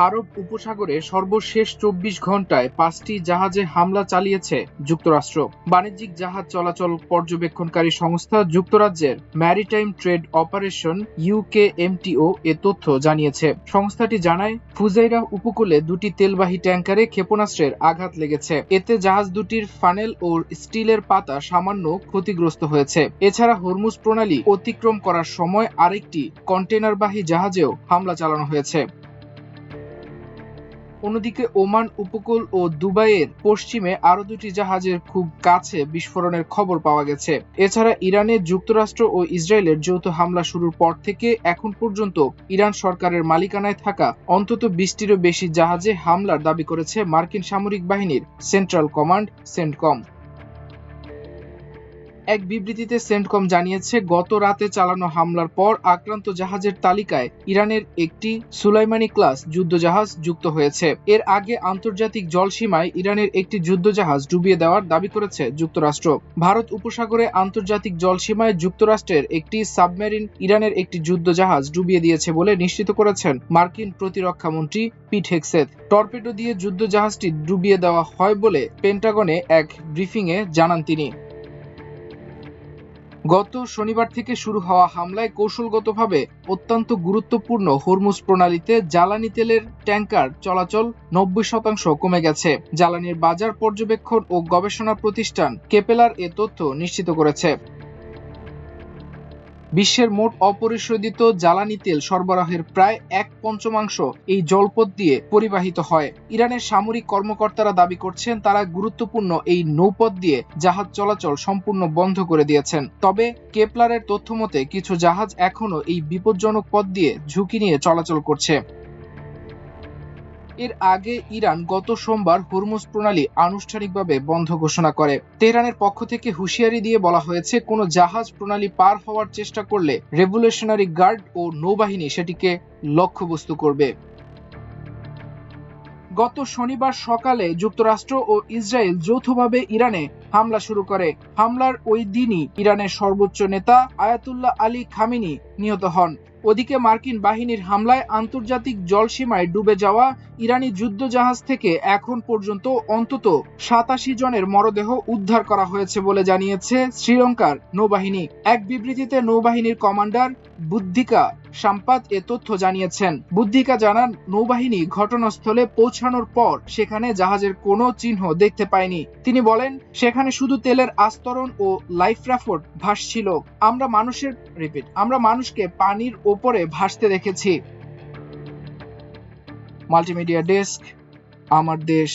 আরব উপসাগরে সর্বশেষ ২৪ ঘণ্টায় ৫টি জাহাজে হামলা চালিয়েছে যুক্তরাষ্ট্র। বাণিজ্যিক জাহাজ চলাচল পর্যবেক্ষণকারী সংস্থা যুক্তরাজ্যের ম্যারিটাইম ট্রেড অপারেশন ইউকেএমটিও এ তথ্য জানিয়েছে। সংস্থাটি জানায়, ফুজাইরা উপকূলে ২টি তেলবাহী ট্যাংকারে ক্ষেপণাস্ত্রের আঘাত লেগেছে। এতে জাহাজ দুটির ফানেল ও স্টিলের পাতা সামান্য ক্ষতিগ্রস্ত হয়েছে। এছাড়া হরমুজ প্রণালী অতিক্রম করার সময় আরেকটি কন্টেনারবাহী জাহাজেও হামলা চালানো হয়েছে। অন্যদিকে ওমান উপকূল ও দুবাইয়ের পশ্চিমে আরো ২টি জাহাজের খুব কাছে বিস্ফোরণের খবর পাওয়া গেছে। এছাড়া ইরানে যুক্তরাষ্ট্র ও ইসরায়েলের যৌথ হামলা শুরুর পর থেকে এখন পর্যন্ত ইরান সরকারের মালিকানায় থাকা অন্তত ২০টিরও বেশি জাহাজে হামলার দাবি করেছে মার্কিন সামরিক বাহিনীর সেন্ট্রাল কমান্ড সেন্টকম। এক বিবৃতিতে সেন্টকম জানিয়েছে, গত রাতে চালানো হামলার পর আক্রান্ত জাহাজের তালিকায় ইরানের একটি সুলাইমানি ক্লাস যুদ্ধজাহাজ যুক্ত হয়েছে। এর আগে আন্তর্জাতিক জলসীমায় ইরানের একটি যুদ্ধজাহাজ ডুবিয়ে দেওয়ার দাবি করেছে যুক্তরাষ্ট্র। ভারত উপসাগরে আন্তর্জাতিক জলসীমায় যুক্তরাষ্ট্রের একটি সাবমেরিন ইরানের একটি যুদ্ধজাহাজ ডুবিয়ে দিয়েছে বলে নিশ্চিত করেছেন মার্কিন প্রতিরক্ষামন্ত্রী পিট হেগসেথ। টর্পেডো দিয়ে যুদ্ধজাহাজটি ডুবিয়ে দেওয়া হয় বলে পেন্টাগনে এক ব্রিফিংয়ে জানান তিনি। গত শনিবার থেকে শুরু হওয়া হামলায় কৌশলগতভাবে অত্যন্ত গুরুত্বপূর্ণ হরমুজ প্রণালীতে জ্বালানি তেলের ট্যাংকার চলাচল ৯০% কমে গেছে। জ্বালানির বাজার পর্যবেক্ষণ ও গবেষণা প্রতিষ্ঠান কেপেলার এ তথ্য নিশ্চিত করেছে। বিশ্বের মোট অপরিশোধিত জ্বালানি তেল সরবরাহের প্রায় ১/৫ এই জলপথ দিয়ে পরিবাহিত হয়। ইরানের সামরিক কর্মকর্তারা দাবি করছেন, তারা গুরুত্বপূর্ণ এই নৌপথ দিয়ে জাহাজ চলাচল সম্পূর্ণ বন্ধ করে দিয়েছেন। তবে কেপলারের তথ্যমতে কিছু জাহাজ এখনও এই বিপজ্জনক পথ দিয়ে ঝুঁকি নিয়ে চলাচল করছে। এর আগে ইরান গত সোমবার হরমুজ প্রণালী আনুষ্ঠানিকভাবে বন্ধ ঘোষণা করে। তেহরানের পক্ষ থেকে হুঁশিয়ারি দিয়ে বলা হয়েছে, কোনো জাহাজ প্রণালী পার হওয়ার চেষ্টা করলে রেভলিউশনারি গার্ড ও নৌবাহিনী সেটিকে লক্ষ্যবস্তু করবে। গত শনিবার সকালে যুক্তরাষ্ট্র ও ইসরায়েল যৌথভাবে ইরানে হামলা শুরু করে। হামলার ওই দিনই ইরানের সর্বোচ্চ নেতা আয়াতুল্লাহ আলী খামেনি নিহত হন। ওদিকে মার্কিন বাহিনীর হামলায় আন্তর্জাতিক জলসীমায় ডুবে যাওয়া ইরানি যুদ্ধজাহাজ থেকে এখন পর্যন্ত অন্তত ৮৭ জনের মরদেহ উদ্ধার করা হয়েছে বলে জানিয়েছে শ্রীলঙ্কার নৌবাহিনী। এক বিবৃতিতে নৌবাহিনীর কমান্ডার বুদ্ধিকা সাম্পাত এ তথ্য জানিয়েছেন। বুদ্ধিকা জানান, নৌবাহিনী ঘটনাস্থলে পৌঁছানোর পর সেখানে জাহাজের কোনো চিহ্ন দেখতে পায়নি। তিনি বলেন, সেখানে শুধু তেলের আস্তরণ ও লাইফ রাফট ভাসছিল। আমরা মানুষকে পানির ওপরে ভাসতে দেখেছি। মাল্টিমিডিয়া ডেস্ক, আমার দেশ।